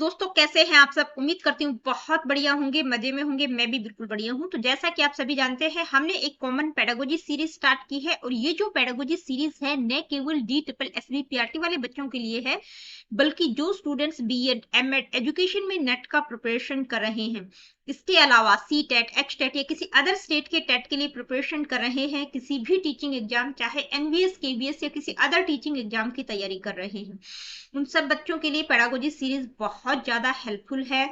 दोस्तों कैसे हैं आप सब। उम्मीद करती हूँ बहुत बढ़िया होंगे, मजे में होंगे। मैं भी बिल्कुल बढ़िया हूँ। तो जैसा कि आप सभी जानते हैं, हमने एक कॉमन पेडागोजी सीरीज स्टार्ट की है और ये जो पेडागोजी सीरीज है न केवल DSSB-PRT वाले बच्चों के लिए है, बल्कि जो स्टूडेंट्स बीएड एमएड एजुकेशन में नेट का प्रिपरेशन कर रहे हैं, इसके अलावा CTET, HTET या किसी अदर स्टेट के टेट के लिए प्रिपरेशन कर रहे हैं, किसी भी टीचिंग एग्जाम चाहे NVS, KVS या किसी अदर टीचिंग एग्जाम की तैयारी कर रहे हैं, उन सब बच्चों के लिए पेडागोजी सीरीज बहुत ज्यादा हेल्पफुल है।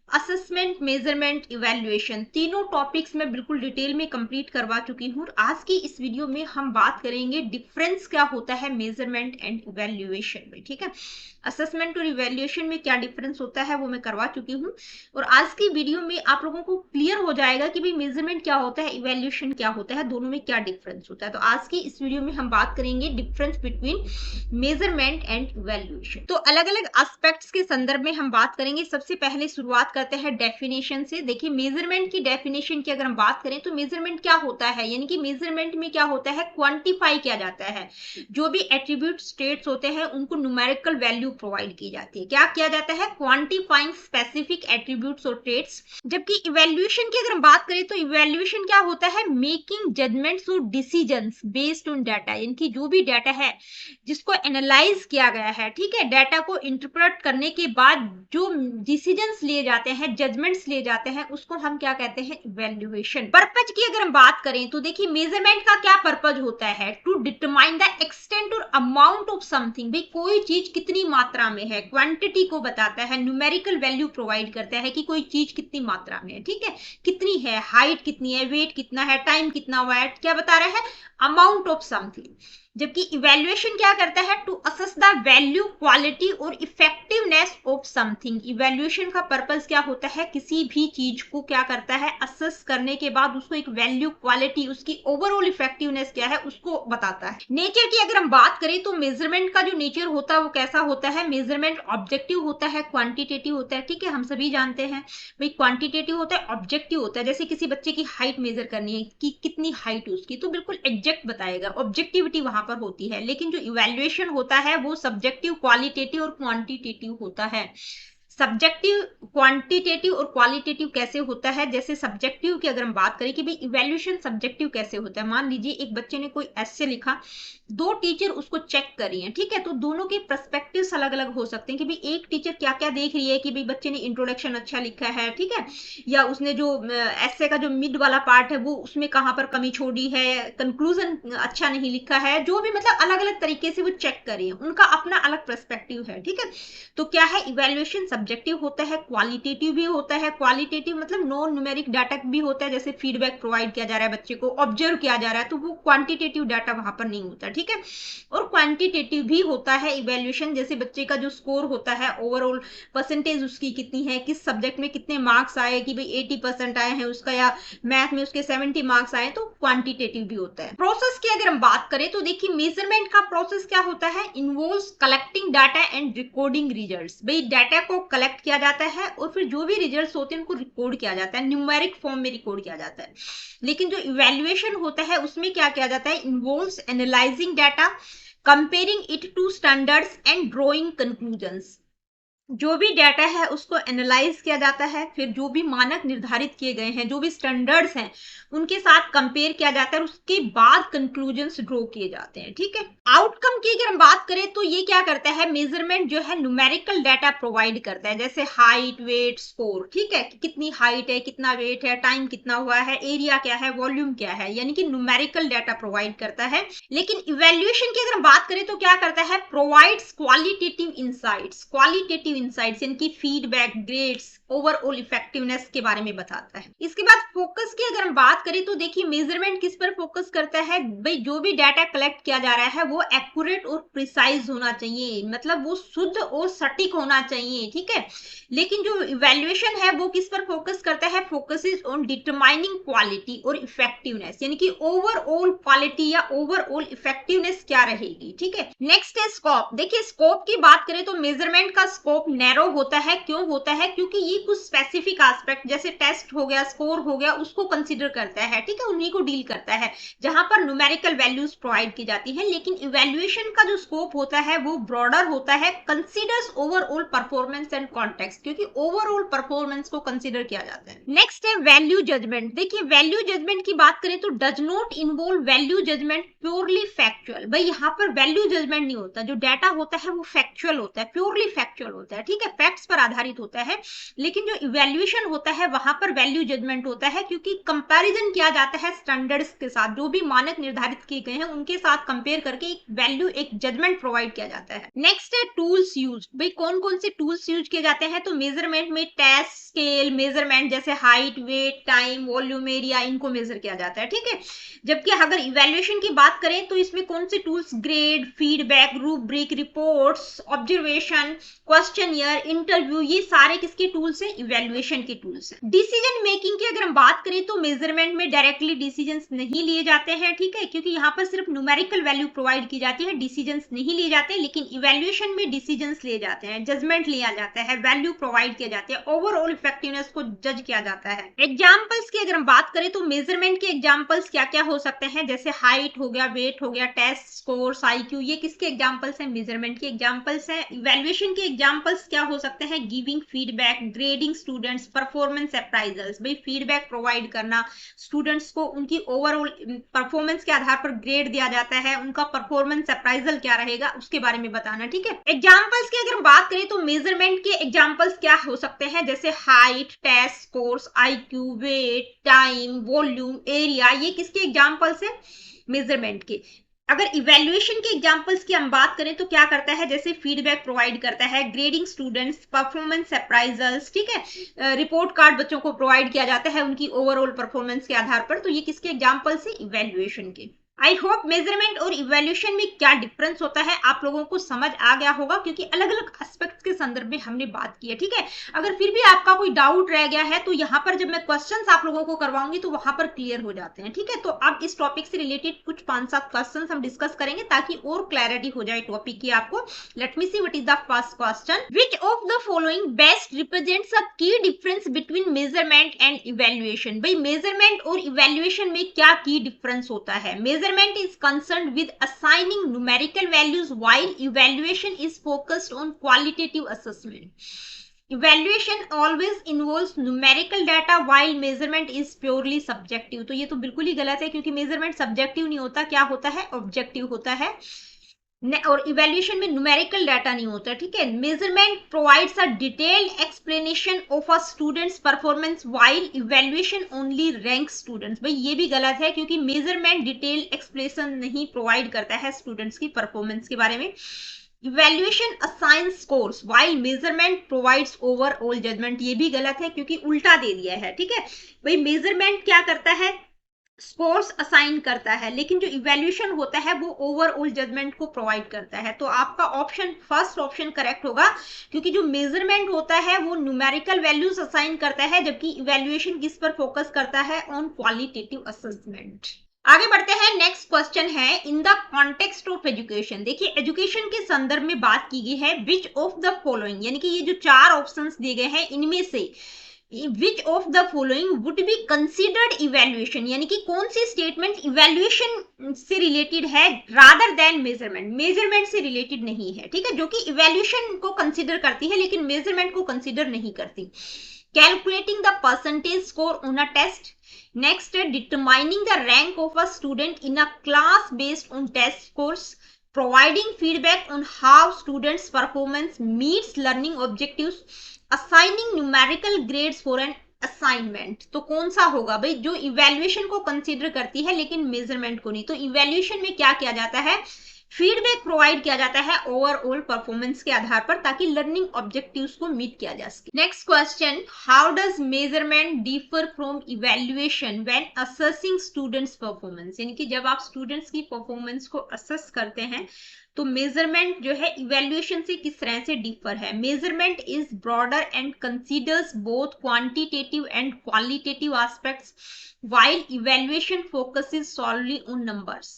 असेसमेंट, मेजरमेंट, इवैल्यूएशन तीनों टॉपिक्स में बिल्कुल डिटेल में कंप्लीट करवा चुकी हूँ। आज की इस वीडियो में हम बात करेंगे डिफरेंस क्या होता है मेजरमेंट एंड इवैल्यूएशन में। ठीक है, असेसमेंट और इवैल्यूएशन में क्या डिफरेंस होता है वो मैं करवा चुकी हूँ और आज की वीडियो में आप लोगों को क्लियर हो जाएगा कि भाई मेजरमेंट क्या होता है, इवैल्यूएशन क्या होता है, दोनों में क्या डिफरेंस होता है। तो आज की इस वीडियो में हम बात करेंगे difference between measurement and evaluation. तो अलग अलग एस्पेक्ट्स के संदर्भ में हम बात करेंगे। सबसे पहले शुरुआत करते हैं डेफिनेशन से। देखिए, मेजरमेंट की डेफिनेशन की अगर हम बात करें तो मेजरमेंट क्या होता है, यानी कि मेजरमेंट में क्या होता है, क्वांटिफाई किया जाता है। जो भी एट्रीब्यूट स्टेट्स होते हैं उनको न्यूमेरिकल वैल्यू प्रोवाइड की जाती है। क्या किया जाता है, क्वांटिफाइंग स्पेसिफिक एट्रीब्यूट्स और ट्रेट्स। जबकि इवैल्यूएशन की अगर हम बात करें तो इवैल्यूएशन क्या होता है, मेकिंग जजमेंट्स और डिसीजंस बेस्ड ऑन डाटा, यानी कि जो भी डाटा है जिसको एनालाइज किया गया है, ठीक है, डाटा को इंटरप्रेट करने के बाद जो डिसीजंस लिए जाते हैं, जजमेंट्स लिए जाते हैं, उसको हम क्या कहते हैं, इवैल्यूएशन। पर्पज की अगर हम बात करें तो देखिए मेजरमेंट का क्या पर्पज होता है, टू डिटरमाइन द एक्सटेंट और अमाउंट ऑफ समथिंग। भाई कोई चीज कितनी मात्रा में है, क्वांटिटी को बताता है, न्यूमेरिकल वैल्यू प्रोवाइड करता है कि कोई चीज कितनी मात्रा में है, ठीक है, कितनी है, हाइट कितनी है, वेट कितना है, टाइम कितना हुआ है, क्या बता रहा है, अमाउंट ऑफ समथिंग। जबकि इवैल्यूएशन क्या करता है, to assess the value, quality और इफेक्टिवनेस ऑफ समथिंग। इवैल्यूएशन का पर्पस क्या होता है, किसी भी चीज को क्या करता है, असेस करने के बाद उसको एक वैल्यू, क्वालिटी, उसकी ओवरऑल इफेक्टिवनेस क्या है उसको बताता है। नेचर की अगर हम बात करें तो मेजरमेंट का जो नेचर होता है वो कैसा होता है, मेजरमेंट ऑब्जेक्टिव होता है, क्वांटिटेटिव होता है। ठीक है, हम सभी जानते हैं भाई क्वांटिटेटिव होता है, ऑब्जेक्टिव होता है। जैसे किसी बच्चे की हाइट मेजर करनी है कि कितनी हाइट है उसकी, तो बिल्कुल एग्जैक्ट बताएगा, ऑब्जेक्टिविटी वहां पर होती है। लेकिन जो इवैल्यूएशन होता है वो सब्जेक्टिव, क्वालिटेटिव और क्वांटिटेटिव होता है। सब्जेक्टिव, क्वांटिटेटिव और क्वालिटेटिव कैसे होता है, जैसे सब्जेक्टिव की अगर हम बात करें कि भाई इवैल्यूएशन सब्जेक्टिव कैसे होता है। मान लीजिए एक बच्चे ने कोई ऐसे लिखा, दो टीचर उसको चेक कर रही हैं, ठीक है, तो दोनों के पर्सपेक्टिव्स अलग अलग हो सकते हैं कि भाई एक टीचर क्या क्या देख रही है कि भाई बच्चे ने इंट्रोडक्शन अच्छा लिखा है, ठीक है, या उसने जो ऐसे का जो मिड वाला पार्ट है वो उसमें कहां पर कमी छोड़ी है, कंक्लूजन अच्छा नहीं लिखा है, जो भी मतलब अलग अलग तरीके से वो चेक कर रही है, उनका अपना अलग पर्सपेक्टिव है। ठीक है, तो क्या है, इवैल्यूएशन सब्जेक्टिव होता है, क्वालिटेटिव भी होता है। क्वालिटेटिव मतलब नॉन न्यूमेरिक डाटा भी होता है, जैसे फीडबैक प्रोवाइड किया जा रहा है, बच्चे को ऑब्जर्व किया जा रहा है, तो वो क्वांटिटेटिव डाटा वहां पर नहीं होता। ठीक है, और क्वांटिटेटिव भी होता है इवैल्यूएशन, जैसे बच्चे का जो स्कोर होता है, ओवरऑल परसेंटेज उसकी कितनी है, किस सब्जेक्ट में कितने मार्क्स आए, कि भाई 80% आए हैं उसका, या मैथ में उसके 70 मार्क्स आए, तो क्वांटिटेटिव भी होता है। प्रोसेस की अगर हम बात करें तो देखिए मेजरमेंट का प्रोसेस क्या होता है, involves collecting data and recording results. भाई डाटा को कलेक्ट किया जाता है और फिर जो भी रिजल्ट्स होते हैं उनको रिकॉर्ड किया जाता है, न्यूमेरिक फॉर्म में रिकॉर्ड किया जाता है। लेकिन जो इवैल्यूएशन होता है उसमें क्या किया जाता है, involves analysing data, comparing it to standards and drawing conclusions. जो भी डाटा है उसको एनालाइज किया जाता है, फिर जो भी मानक निर्धारित किए गए हैं, जो भी स्टैंडर्ड्स हैं, उनके साथ कंपेयर किया जाता है और उसके बाद कंक्लूजन्स ड्रॉ किए जाते हैं। ठीक है, आउटकम की अगर हम बात करें तो ये क्या करता है, मेजरमेंट जो है न्यूमेरिकल डाटा प्रोवाइड करता है, जैसे हाइट, वेट, स्कोर। ठीक है, कितनी हाइट है, कितना वेट है, टाइम कितना हुआ है, एरिया क्या है, वॉल्यूम क्या है, यानी कि न्यूमेरिकल डाटा प्रोवाइड करता है। लेकिन इवैल्यूएशन की अगर हम बात करें तो क्या करता है, provides qualitative insights. Qualitative insights यानी कि फीडबैक, ग्रेड्स, ओवरऑल इफेक्टिवनेस के बारे में बताता है। इसके बाद फोकस की अगर हम बात करें तो देखिए मेजरमेंट किस पर फोकस करता है, भाई जो भी डाटा कलेक्ट किया जा रहा है वो एक्यूरेट और प्रिसाइज होना चाहिए, मतलब वो शुद्ध और सटीक होना चाहिए। ठीक है, लेकिन जो इवैल्यूएशन है वो किस पर फोकस करता है, फोकसेस ऑन डिटरमाइनिंग क्वालिटी और इफेक्टिवनेस, यानी कि ओवरऑल क्वालिटी या ओवरऑल इफेक्टिवनेस क्या रहेगी। ठीक है, नेक्स्ट है स्कोप। देखिए स्कोप की बात करें तो मेजरमेंट का स्कोप स्कोप नैरो होता है। क्यों होता है? क्योंकि ये कुछ स्पेसिफिक एस्पेक्ट जैसे टेस्ट हो गया, स्कोर हो गया, उसको कंसीडर करता है, ठीक है, उन्हीं को डील करता है, जहां पर न्यूमेरिकल वैल्यूज प्रोवाइड की जाती है। लेकिन इवैल्यूएशन का जो स्कोप होता है वो ब्रॉडर होता है, considers overall performance and context, क्योंकि ओवरऑल परफॉर्मेंस को कंसीडर किया जाता है। नेक्स्ट है वैल्यू जजमेंट। देखिए वैल्यू जजमेंट की बात करें तो does not involve value judgement purely factual. भाई यहाँ पर वैल्यू जजमेंट नहीं होता, जो डाटा होता है वो फैक्चुअल होता है, प्योरली फैक्चुअल होता है, ठीक है, फैक्ट्स पर आधारित होता है। लेकिन जो इवैल्यूएशन होता है वहां पर वैल्यू जजमेंट होता है, क्योंकि कंपैरिजन किया जाता है स्टैंडर्ड्स के साथ, जो भी मानक निर्धारित किए गए हैं उनके साथ कंपेयर करके एक वैल्यू, एक जजमेंट प्रोवाइड किया जाता है। नेक्स्ट है टूल्स यूज। भाई कौन कौन से टूल्स यूज किए जाते हैं? तो मेजरमेंट में टेस्ट, स्केल, मेजरमेंट जैसे height, weight, time, volume, area, इनको मेजर किया जाता है, ठीक है। जबकि अगर इवैल्यूएशन की बात करें तो इसमें कौन से tools? Grade, feedback, rubric, reports, observation, questionnaire, interview, ये सारे किसके टूल्स हैं? इवैल्यूएशन के टूल्स हैं। डिसीजन मेकिंग की अगर हम बात करें तो मेजरमेंट में डायरेक्टली डिसीजंस नहीं लिए जाते हैं, ठीक है, क्योंकि यहाँ पर सिर्फ न्यूमेरिकल वैल्यू प्रोवाइड की जाती है, डिसीजंस नहीं लिए जाते। लेकिन इवैल्यूएशन में डिसीजंस लिए जाते हैं, जजमेंट लिया जाता है, वैल्यू प्रोवाइड किया जाता है, ओवरऑल इफेक्टिवनेस को जज किया जाता है। एग्जाम्पल्स की अगर हम बात करें तो मेजरमेंट के एग्जाम्पल्स क्या क्या हो सकते हैं? जैसे हाइट हो गया, वेट हो गया, टेस्ट स्कोर, IQ, ये किसके एग्जाम्पल्स हैं? मेजरमेंट के एग्जाम्पल्स हैं। इवैल्यूएशन के एग्जाम्पल्स क्या हो सकते हैं? Giving feedback, grading students, performance appraisals. भाई फीडबैक प्रोवाइड करना, स्टूडेंट्स को उनकी ओवरऑल परफॉर्मेंस के आधार पर ग्रेड दिया जाता है, उनका परफॉर्मेंस अप्राइजल क्या रहेगा उसके बारे में बताना, ठीक है। एग्जाम्पल्स की अगर हम बात करें तो मेजरमेंट के एग्जाम्पल्स क्या हो सकते हैं? जैसे height, test scores, IQ, weight, time, volume, area, ये किसके एग्जाम्पल्स हैं? मेजरमेंट के। अगर इवैल्यूएशन के एग्जांपल्स की हम बात करें तो क्या करता है? जैसे फीडबैक प्रोवाइड करता है, ग्रेडिंग स्टूडेंट्स, परफॉर्मेंस अप्राइजल्स, ठीक है, रिपोर्ट कार्ड बच्चों को प्रोवाइड किया जाता है उनकी ओवरऑल परफॉर्मेंस के आधार पर। तो ये किसके एग्जांपल्स है? इवैल्यूएशन के। आई होप मेजरमेंट और इवैल्यूएशन में क्या डिफरेंस होता है आप लोगों को समझ आ गया होगा, क्योंकि अलग अलग एस्पेक्ट्स के संदर्भ में हमने बात की है, ठीक है। अगर फिर भी आपका कोई डाउट रह गया है तो यहाँ पर जब मैं क्वेश्चंस आप लोगों को करवाऊंगी तो वहां पर क्लियर हो जाते हैं, ठीक है। तो अब इस टॉपिक से रिलेटेड कुछ 5-7 क्वेश्चंस हम डिस्कस करेंगे ताकि और क्लैरिटी हो जाए टॉपिक की आपको। Let me see what is the first question. Which of the following best represents a key difference between measurement and evaluation. भाई मेजरमेंट और इवैल्यूएशन में क्या की डिफरेंस होता है? Measurement is concerned with assigning numerical values while evaluation is focused on qualitative assessment. Evaluation always involves numerical data while measurement is purely subjective. तो ये तो बिल्कुल ही गलत है, क्योंकि मेजरमेंट सब्जेक्टिव नहीं होता, क्या होता है? ऑब्जेक्टिव होता है। और इवैल्यूएशन में न्यूमेरिकल डाटा नहीं होता, ठीक है। Measurement provides a detailed explanation of a students performance while evaluation only rank students. भाई ये भी गलत है, क्योंकि मेजरमेंट डिटेल्ड एक्सप्लेनेशन नहीं प्रोवाइड करता है स्टूडेंट्स की परफॉर्मेंस के बारे में। Evaluation assigns scores while measurement provides overall judgement. ये भी गलत है, क्योंकि उल्टा दे दिया है, ठीक है। भाई मेजरमेंट क्या करता है? स्कोर्स असाइन करता है, लेकिन जो इवैल्यूएशन होता है वो ओवरऑल जजमेंट को प्रोवाइड करता है। तो आपका ऑप्शन फर्स्ट ऑप्शन करेक्ट होगा, क्योंकि जो मेजरमेंट होता है वो न्यूमेरिकल वैल्यूज असाइन करता है, जबकि इवैल्यूएशन किस पर फोकस करता है? On qualitative assessment. आगे बढ़ते हैं। नेक्स्ट क्वेश्चन है in the context of education. देखिए एजुकेशन के संदर्भ में बात की गई है। विच ऑफ द फॉलोइंग, यानी कि ये जो 4 ऑप्शंस दिए गए हैं इनमें से विच of the following would be considered evaluation, यानी कि कौन सी स्टेटमेंट इवैल्यूएशन से रिलेटेड है रादर देन मेजरमेंट, मेजरमेंट से रिलेटेड नहीं है, ठीक है, जो कि इवैल्यूएशन को कंसिडर करती है लेकिन मेजरमेंट को कंसिडर नहीं करती। Calculating the percentage score on a test. Next है determining the rank of a student in a class based on test scores. Providing feedback on how students performance meets learning objectives. Assigning numerical grades for an assignment. तो कौन सा होगा? भाई जो evaluation को consider करती है लेकिन मेजरमेंट को नहीं। तो इवैल्यूएशन में क्या किया जाता है? फीडबैक प्रोवाइड किया जाता है ओवरऑल परफॉर्मेंस के आधार पर, ताकि लर्निंग ऑब्जेक्टिव्स को मीट किया जा सके। Next question, how does measurement differ from evaluation when assessing students performance. यानी कि जब आप स्टूडेंट्स की परफॉर्मेंस को असेस करते हैं तो मेजरमेंट जो है इवैल्यूएशन से किस तरह से डिफर है? Measurement is broader and considers both quantitative and qualitative aspects while evaluation focuses solely on numbers.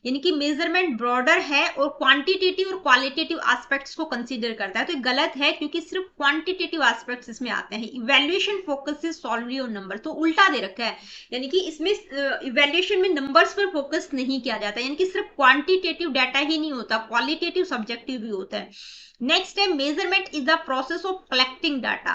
यानी कि मेजरमेंट ब्रॉडर है और क्वांटिटेटिव और क्वालिटेटिव एस्पेक्ट्स को कंसीडर करता है। तो ये गलत है क्योंकि सिर्फ क्वांटिटेटिव एस्पेक्ट्स इसमें आते हैं। Evaluation focuses solely on number, तो उल्टा दे रखा है, यानी कि इसमें इवैल्यूएशन में नंबर्स पर फोकस नहीं किया जाता, यानी कि सिर्फ क्वांटिटेटिव डाटा ही नहीं होता, क्वालिटेटिव सब्जेक्टिव भी होता है। नेक्स्ट है measurement is the process of collecting data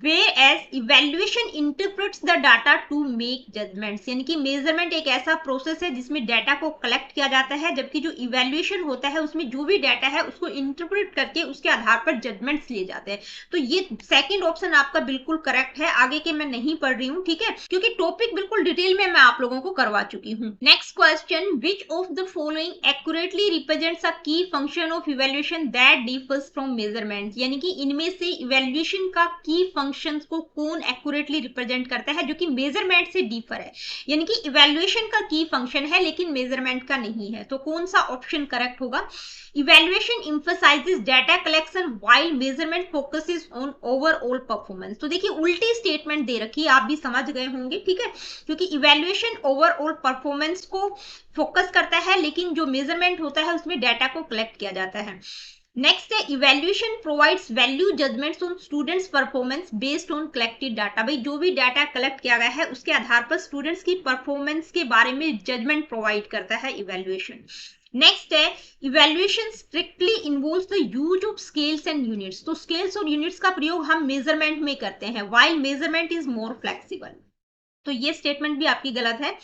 whereas evaluation interprets the data to make judgements, यानी कि मेजरमेंट एक ऐसा प्रोसेस है जिसमें डाटा को कलेक्ट किया जाता है, जबकि जो इवेल्युएशन होता है उसमें जो भी डाटा है उसको इंटरप्रेट करके उसके आधार पर जजमेंट्स लिए जाते हैं। तो ये सेकंड ऑप्शन आपका बिल्कुल करेक्ट है। आगे के मैं नहीं पढ़ रही हूँ, ठीक है, क्योंकि टॉपिक बिल्कुल डिटेल में मैं आप लोगों को करवा चुकी हूँ। Next question, which of the following accurately represents a key function of evaluation that differs from measurement, यानी कि इनमें से इवेल्युएशन का की फंक्शंस को कौन एक्यूरेटली रिप्रेजेंट करता है जो कि मेजरमेंट से डिफर है, यानी कि इवेल्युएशन का की फंक्शन है लेकिन मेजरमेंट का नहीं है। तो कौन सा ऑप्शन करेक्ट होगा? Evaluation emphasizes data collection while measurement focuses on overall performance। तो देखिए उल्टी स्टेटमेंट दे रखी है, आप भी समझ गए होंगे, ठीक है, क्योंकि इवेल्युएशन ओवरऑल परफॉर्मेंस को फोकस करता है लेकिन जो मेजरमेंट होता है उसमें डाटा को कलेक्ट किया जाता है। नेक्स्ट है evaluation provides value judgements on students performance based on collected data. भाई जो भी डाटा कलेक्ट किया गया है उसके आधार पर स्टूडेंट्स की परफॉर्मेंस के बारे में जजमेंट प्रोवाइड करता है इवेल्युएशन। नेक्स्ट है evaluation strictly involves the use of scales and units. तो स्केल्स और यूनिट्स का प्रयोग हम मेजरमेंट में करते हैं while measurement is more flexible. तो ये स्टेटमेंट भी आपकी गलत है।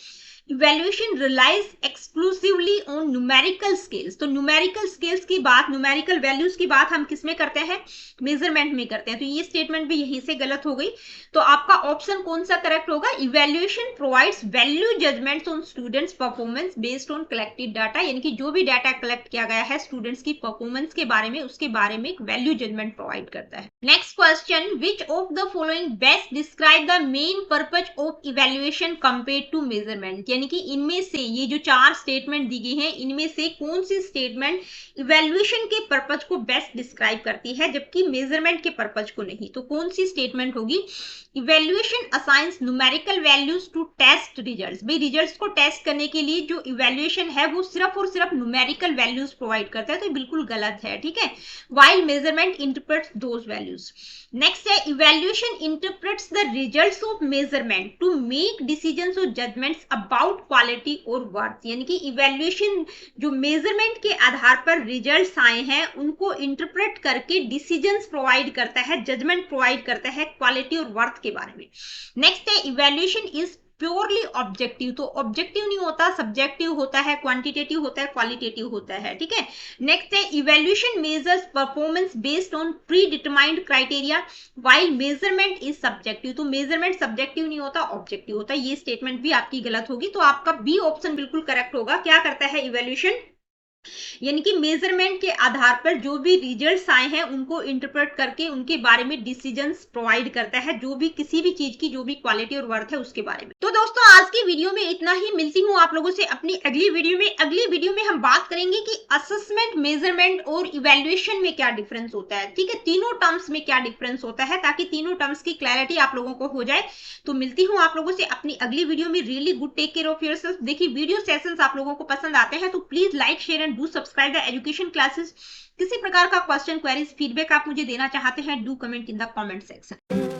Evaluation relies exclusively on numerical scales. तो न्यूमेरिकल स्केल्स की बात, न्यूमेरिकल वैल्यूज की बात हम किस में करते हैं? मेजरमेंट में करते हैं। तो ये स्टेटमेंट भी यहीं से गलत हो गई। तो आपका ऑप्शन कौन सा करेक्ट होगा? Evaluation provides value judgements on students performance based on collected data, यानी कि जो भी डाटा कलेक्ट किया गया है स्टूडेंट्स की परफॉर्मेंस के बारे में उसके बारे में एक वैल्यू जजमेंट प्रोवाइड करता है। Next question, which of the following best describe the main purpose of evaluation compared to measurement, यानी कि इनमें से ये जो चार स्टेटमेंट दी गई हैं इनमें से कौन सी स्टेटमेंट इवेल्युएशन के पर्पज को बेस्ट डिस्क्राइब करती है जबकि मेजरमेंट के पर्पज को नहीं? तो कौन सी स्टेटमेंट होगी? Evaluation assigns numerical values to test results. भाई रिजल्ट्स को टेस्ट करने के लिए जो इवेल्युएशन है वो सिर्फ और सिर्फ न्यूमेरिकल वैल्यूज प्रोवाइड करता है, तो ये बिल्कुल गलत है, ठीक है, while measurement interprets those values. Next है evaluation interprets the results of measurement to make decisions और जजमेंट्स अबाउट क्वालिटी और वर्थ, यानी कि इवेल्युएशन जो मेजरमेंट के आधार पर रिजल्ट्स आए हैं उनको इंटरप्रेट करके डिसीजंस प्रोवाइड करता है, जजमेंट प्रोवाइड करता है क्वालिटी और वर्थ के बारे में। नेक्स्ट है इवेल्युएशन इज प्योरली ऑब्जेक्टिव। तो ऑब्जेक्टिव नहीं होता, सब्जेक्टिव होता है, क्वांटिटेटिव होता है, क्वालिटेटिव होता है, ठीक है। नेक्स्ट है evaluation measures performance based on pre determined criteria while measurement is subjective. तो मेजरमेंट सब्जेक्टिव नहीं होता, ऑब्जेक्टिव होता है। ये स्टेटमेंट भी आपकी गलत होगी। तो आपका बी ऑप्शन बिल्कुल करेक्ट होगा। क्या करता है इवेल्युएशन? यानी कि मेजरमेंट के आधार पर जो भी रिजल्ट्स आए हैं उनको इंटरप्रेट करके उनके बारे में डिसीजंस प्रोवाइड करता है, जो भी किसी भी चीज की जो भी क्वालिटी और वर्थ है उसके बारे में। तो दोस्तों आज की वीडियो में इतना ही। मिलती हूँ आप लोगों से अपनी अगली वीडियो में। अगली वीडियो में हम बात करेंगे कि असेसमेंट, मेजरमेंट और इवेल्युएशन में क्या डिफरेंस होता है, ठीक है, तीनों टर्म्स में क्या डिफरेंस होता है, ताकि तीनों टर्म्स की क्लैरिटी आप लोगों को हो जाए। तो मिलती हूँ आप लोगों से अपनी अगली वीडियो में। Really good, take care of yourself. देखिए वीडियो सेशंस आप लोगों को पसंद आते हैं तो please like, share and do subscribe the education classes. किसी प्रकार का क्वेश्चन, क्वेरीज, फीडबैक आप मुझे देना चाहते हैं, do comment in the comment section.